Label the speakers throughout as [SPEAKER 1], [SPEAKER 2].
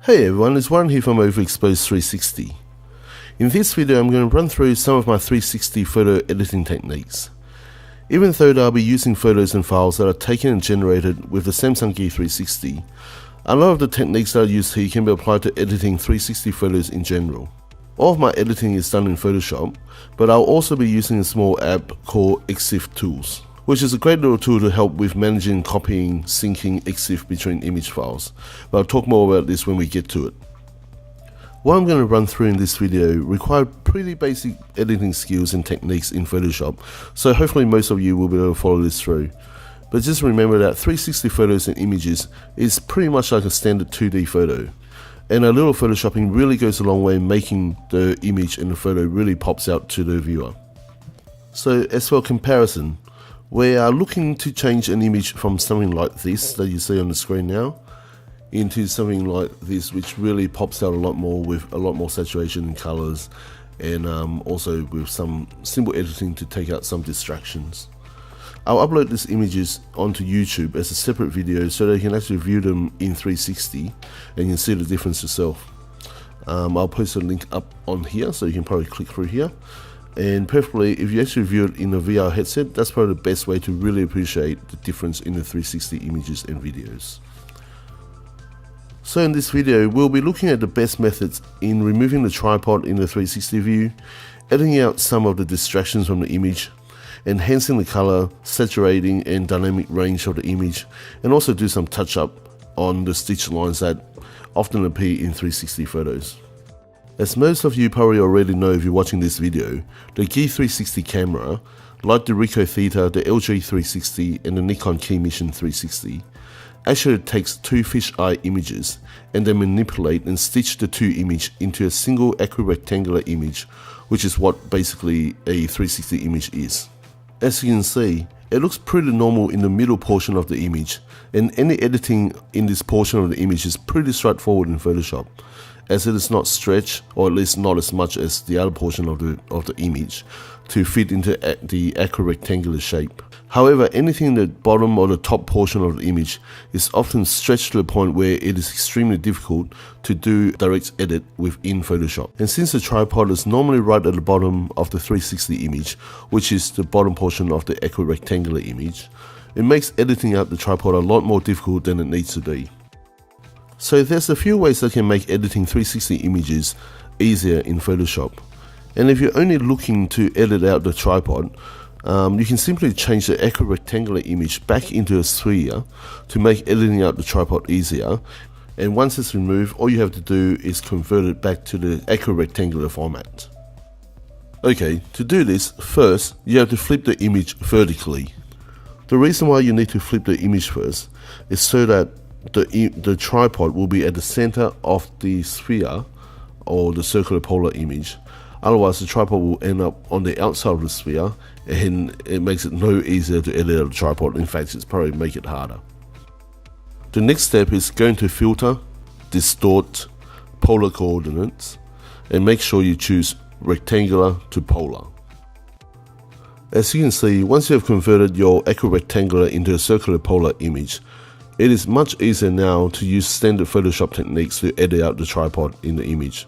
[SPEAKER 1] Hey everyone, it's Warren here from Overexpose 360. In this video I'm going to run through some of my 360 photo editing techniques. Even though I'll be using photos and files that are taken and generated with the Samsung Gear 360, a lot of the techniques that I use here can be applied to editing 360 photos in general. All of my editing is done in Photoshop, but I'll also be using a small app called EXIF Tools, which is a great little tool to help with managing, copying, syncing EXIF between image files, but I'll talk more about this when we get to it. What I'm going to run through in this video require pretty basic editing skills and techniques in Photoshop, so hopefully most of you will be able to follow this through. But just remember that 360 photos and images is pretty much like a standard 2D photo, and a little photoshopping really goes a long way in making the image and the photo really pops out to the viewer. So as for comparison, we are looking to change an image from something like this that you see on the screen now into something like this, which really pops out a lot more with a lot more saturation and colors, and also with some simple editing to take out some distractions. I'll upload these images onto YouTube as a separate video so that you can actually view them in 360 and you can see the difference yourself. I'll post a link up on here so you can probably click through here. And preferably, if you actually view it in a VR headset, that's probably the best way to really appreciate the difference in the 360 images and videos. So in this video, we'll be looking at the best methods in removing the tripod in the 360 view, editing out some of the distractions from the image, enhancing the color, saturating and dynamic range of the image, and also do some touch up on the stitch lines that often appear in 360 photos. As most of you probably already know if you're watching this video, the Gear 360 camera, like the Ricoh Theta, the LG 360 and the Nikon Key Mission 360, actually takes two fisheye images and then manipulate and stitch the two images into a single equirectangular image, which is what basically a 360 image is. As you can see, it looks pretty normal in the middle portion of the image, and any editing in this portion of the image is pretty straightforward in Photoshop, as it is not stretched, or at least not as much as the other portion of the image, to fit into the equirectangular shape. However, anything in the bottom or the top portion of the image is often stretched to the point where it is extremely difficult to do direct edit within Photoshop. And since the tripod is normally right at the bottom of the 360 image, which is the bottom portion of the equirectangular image, it makes editing out the tripod a lot more difficult than it needs to be. So there's a few ways that can make editing 360 images easier in Photoshop. And if you're only looking to edit out the tripod, you can simply change the equirectangular image back into a sphere to make editing out the tripod easier. And once it's removed, all you have to do is convert it back to the equirectangular format. Okay, to do this, first you have to flip the image vertically. The reason why you need to flip the image first is so that the tripod will be at the center of the sphere or the circular polar image. Otherwise the tripod will end up on the outside of the sphere, and it makes it no easier to edit out the tripod. In fact, it's probably make it harder. The next step is going to filter, distort, polar coordinates, and make sure you choose rectangular to polar. As you can see, once you have converted your equirectangular into a circular polar image, it is much easier now to use standard Photoshop techniques to edit out the tripod in the image.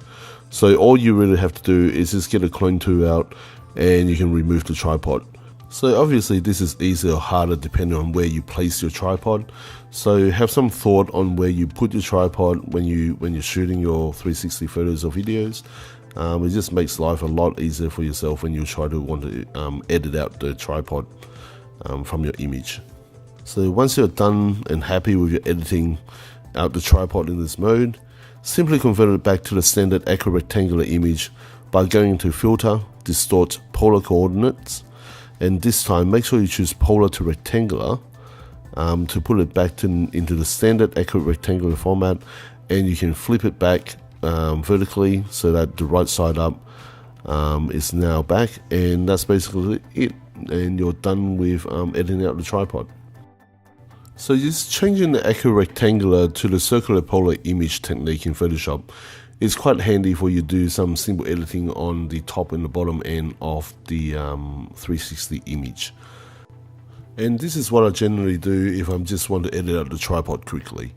[SPEAKER 1] So all you really have to do is just get a clone tool out and you can remove the tripod. So obviously this is easier or harder depending on where you place your tripod. So have some thought on where you put your tripod when you're shooting your 360 photos or videos. It just makes life a lot easier for yourself when you try to want to edit out the tripod from your image. So once you're done and happy with your editing out the tripod in this mode, simply convert it back to the standard equirectangular image by going to Filter, Distort, Polar Coordinates, and this time make sure you choose Polar to Rectangular to put it back into the standard equirectangular format, and you can flip it back vertically so that the right side up is now back, and that's basically it, and you're done with editing out the tripod. So just changing the equirectangular to the circular polar image technique in Photoshop is quite handy for you to do some simple editing on the top and the bottom end of the 360 image. And this is what I generally do if I just want to edit out the tripod quickly.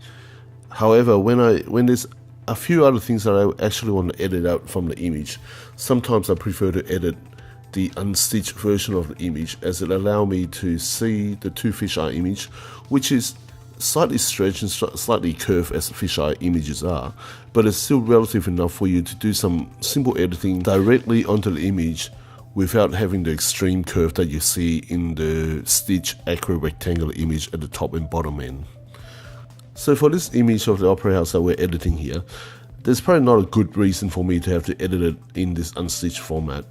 [SPEAKER 1] However, when there's A few other things that I actually want to edit out from the image. Sometimes I prefer to edit the unstitched version of the image, as it allows me to see the two fisheye image, which is slightly stretched and slightly curved as fisheye images are, but it's still relative enough for you to do some simple editing directly onto the image without having the extreme curve that you see in the stitch accurate rectangular image at the top and bottom end. So for this image of the opera house that we're editing here, there's probably not a good reason for me to have to edit it in this unstitched format,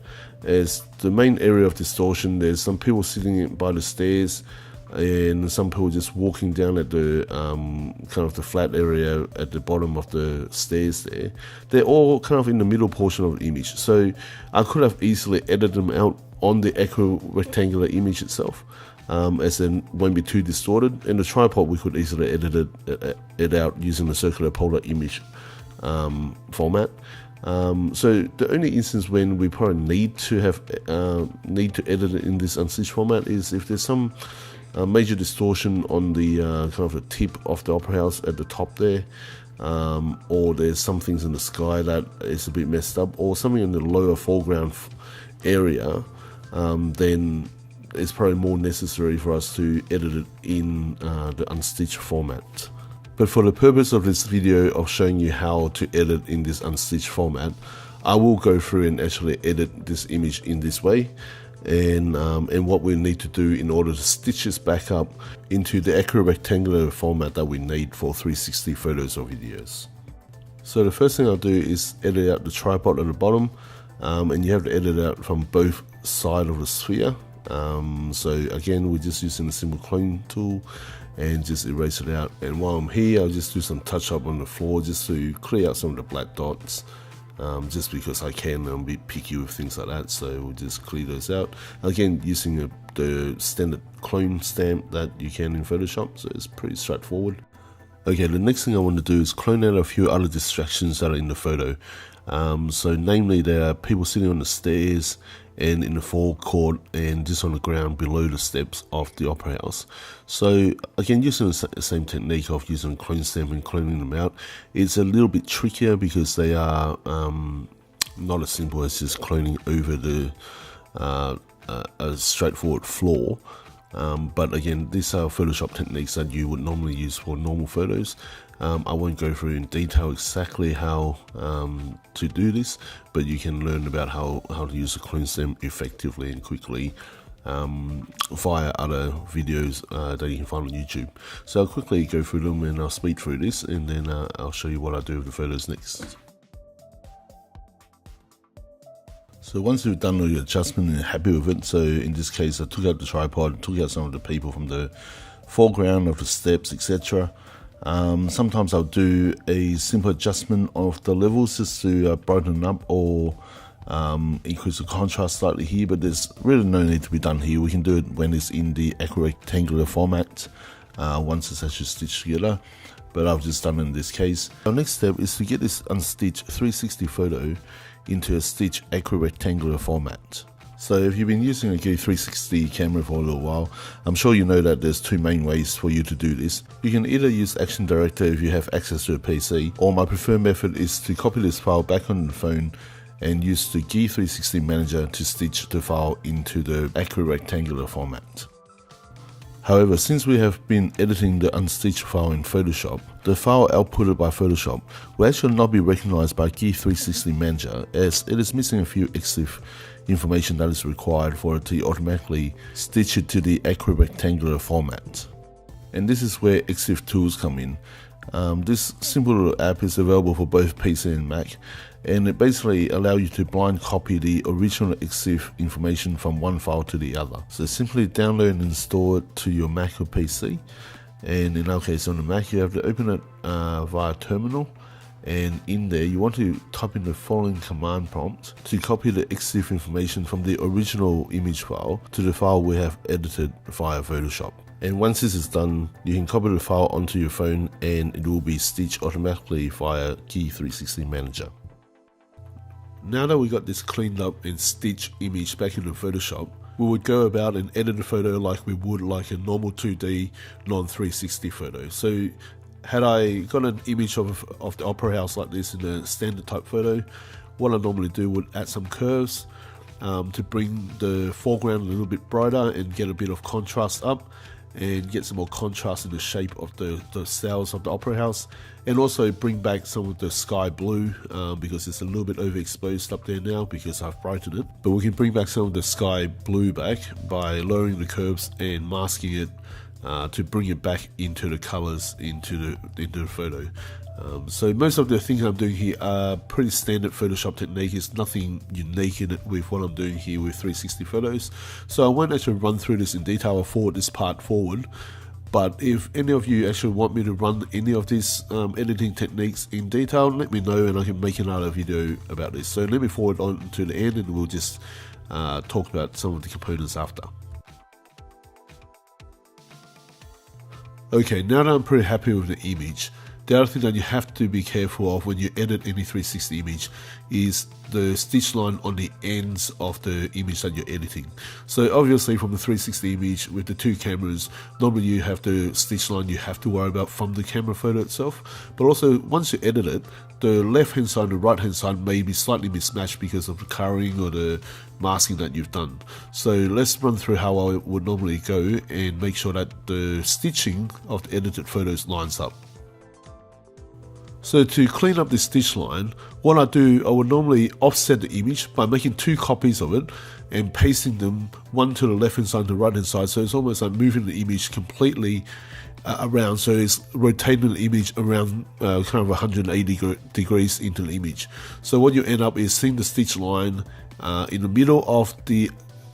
[SPEAKER 1] as the main area of distortion, there's some people sitting by the stairs and some people just walking down at the kind of the flat area at the bottom of the stairs there. They're all kind of in the middle portion of the image, so I could have easily edited them out on the accurate rectangular image itself, as it won't be too distorted. In the tripod we could easily edit it out using the circular polar image format. So the only instance when we probably need to edit it in this unstitched format is if there's some major distortion on the kind of the tip of the opera house at the top there, or there's some things in the sky that is a bit messed up, or something in the lower foreground area, then it's probably more necessary for us to edit it in the unstitched format. But for the purpose of this video of showing you how to edit in this unstitched format, I will go through and actually edit this image in this way, and what we need to do in order to stitch this back up into the accurate rectangular format that we need for 360 photos or videos. So the first thing I'll do is edit out the tripod at the bottom, and you have to edit out from both sides of the sphere. So again, we're just using the simple clone tool and just erase it out. And while I'm here, I'll just do some touch up on the floor just to clear out some of the black dots, just because I can. I'm a bit picky with things like that, so we'll just clear those out. Again, using the standard clone stamp that you can in Photoshop, so it's pretty straightforward. Okay, the next thing I want to do is clone out a few other distractions that are in the photo. So namely, there are people sitting on the stairs and in the forecourt and just on the ground below the steps of the opera house. So again, using the same technique of using clone stamp and cloning them out, it's a little bit trickier because they are not as simple as just cloning over the a straightforward floor. But again, these are Photoshop techniques that you would normally use for normal photos. I won't go through in detail exactly how to do this, but you can learn about how to use a clone stamp effectively and quickly via other videos that you can find on YouTube. So I'll quickly go through them and I'll speed through this, and then I'll show you what I do with the photos next. So once you've done all your adjustment and you're happy with it, so in this case I took out the tripod, took out some of the people from the foreground of the steps, etc. Sometimes I'll do a simple adjustment of the levels just to brighten up or increase the contrast slightly here, but there's really no need to be done here. We can do it when it's in the equirectangular format, once it's actually stitched together, but I've just done it in this case. Our next step is to get this unstitched 360 photo into a stitch equirectangular format. So if you've been using a G 360 camera for a little while, I'm sure you know that there's two main ways for you to do this. You can either use Action Director if you have access to a PC, or my preferred method is to copy this file back on the phone and use the G 360 Manager to stitch the file into the accurate rectangular format. However, since we have been editing the unstitched file in Photoshop, the file outputted by Photoshop will actually not be recognized by G 360 Manager, as it is missing a few EXIF information that is required for it to automatically stitch it to the accurate rectangular format. And this is where EXIF tools come in. This simple little app is available for both PC and Mac, and it basically allows you to blind copy the original EXIF information from one file to the other. So simply download and install it to your Mac or PC, and in our case on the Mac you have to open it via terminal, and in there you want to type in the following command prompt to copy the EXIF information from the original image file to the file we have edited via Photoshop. And once this is done, you can copy the file onto your phone and it will be stitched automatically via G 360 Manager. Now that we got this cleaned up and stitched image back into Photoshop, we would go about and edit a photo like we would like a normal 2D non-360 photo. So had I got an image of the opera house like this in a standard type photo, what I normally do would add some curves to bring the foreground a little bit brighter and get a bit of contrast up and get some more contrast in the shape of the sails of the opera house, and also bring back some of the sky blue because it's a little bit overexposed up there now because I've brightened it. But we can bring back some of the sky blue back by lowering the curves and masking it to bring it back into the colors into the photo. So most of the things I'm doing here are pretty standard Photoshop technique. It's nothing unique in it with what I'm doing here with 360 photos. So I won't actually run through this in detail or forward this part forward. But if any of you actually want me to run any of these editing techniques in detail, let me know and I can make another video about this. So let me forward on to the end and we'll just talk about some of the components after. Okay, now that I'm pretty happy with the image, the other thing that you have to be careful of when you edit any 360 image is the stitch line on the ends of the image that you're editing. So obviously from the 360 image with the two cameras, normally you have the stitch line you have to worry about from the camera photo itself, but also once you edit it, the left hand side and the right hand side may be slightly mismatched because of the coloring or the masking that you've done. So let's run through how I would normally go and make sure that the stitching of the edited photos lines up. So to clean up this stitch line, what I do, I would normally offset the image by making two copies of it and pasting them, one to the left hand side and the right hand side, so it's almost like moving the image completely around, so it's rotating the image around kind of 180 degrees into the image. So what you end up is seeing the stitch line in the middle of the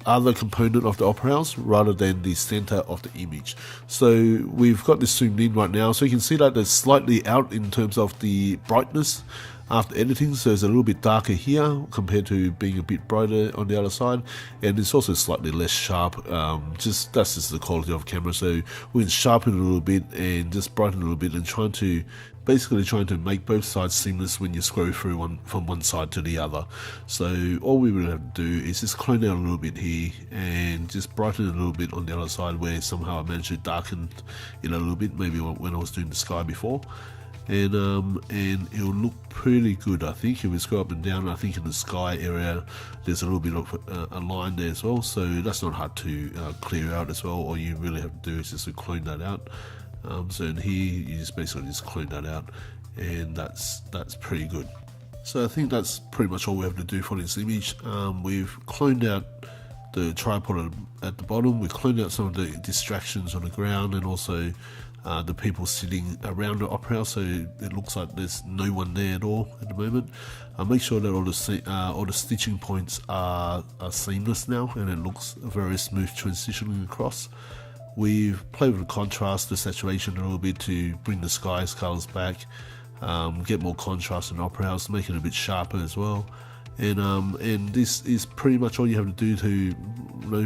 [SPEAKER 1] other component of the opera house rather than the center of the image. So we've got this zoomed in right now, so you can see that it's slightly out in terms of the brightness after editing, so it's a little bit darker here compared to being a bit brighter on the other side, and it's also slightly less sharp. That's just the quality of the camera, so we can sharpen it a little bit and just brighten it a little bit and basically trying to make both sides seamless when you scroll through from one side to the other. So all we will have to do is just clone out a little bit here and just brighten it a little bit on the other side where somehow I managed to darken it a little bit, maybe when I was doing the sky before. And it'll look pretty good, I think. If we scroll up and down, I think in the sky area there's a little bit of a line there as well, so that's not hard to clear out as well. All you really have to do is just to clone that out. So in here you just basically just clone that out, and that's pretty good. So I think that's pretty much all we have to do for this image. We've cloned out the tripod at the bottom, we've cloned out some of the distractions on the ground, and also the people sitting around the opera house, so it looks like there's no one there at all at the moment. Make sure that all the stitching points are seamless now, and it looks a very smooth transitioning across. We've played with the contrast, the saturation a little bit to bring the sky's colors back, get more contrast in the opera house, make it a bit sharper as well. And this is pretty much all you have to do to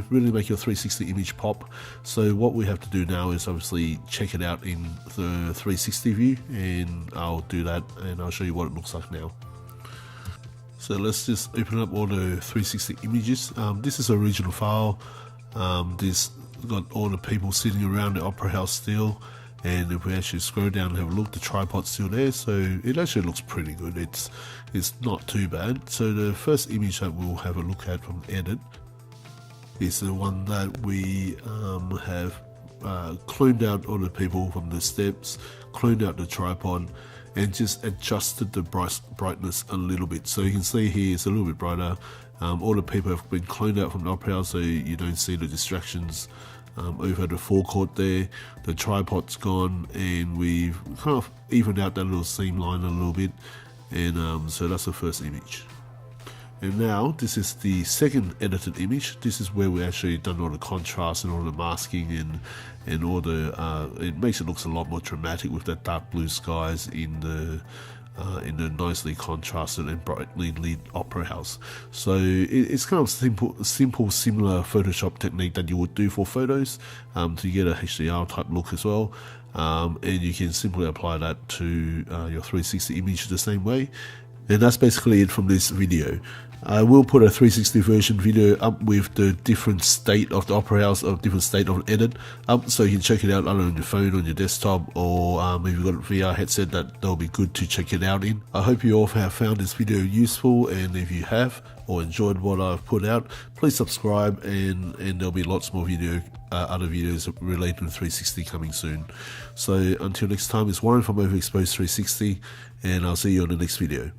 [SPEAKER 1] really make your 360 image pop. So what we have to do now is obviously check it out in the 360 view, and I'll do that and I'll show you what it looks like now. So let's just open up all the 360 images. This is an original file. This got all the people sitting around the opera house still, and if we actually scroll down and have a look, the tripod's still there, so it actually looks pretty good. It's not too bad. So the first image that we'll have a look at from edit is the one that we have cloned out all the people from the steps, cloned out the tripod, and just adjusted the brightness a little bit. So you can see here it's a little bit brighter. All the people have been cloned out from the opera house, so you don't see the distractions over the forecourt there. The tripod's gone, and we've kind of evened out that little seam line a little bit, and so that's the first image. And now this is the second edited image. This is where we actually done all the contrast and all the masking and all the it makes it looks a lot more dramatic with that dark blue skies in the nicely contrasted and brightly lit opera house. So it's kind of simple similar Photoshop technique that you would do for photos to get a HDR type look as well, and you can simply apply that to your 360 image the same way. And that's basically it from this video. I will put a 360 version video up with the different state of the Opera House, or different state of edit up, so you can check it out either on your phone, on your desktop, or if you've got a VR headset, that'll be good to check it out in. I hope you all have found this video useful, and if you have or enjoyed what I've put out, please subscribe, and there'll be lots more other videos related to 360 coming soon. So until next time, it's Warren from Overexpose 360, and I'll see you on the next video.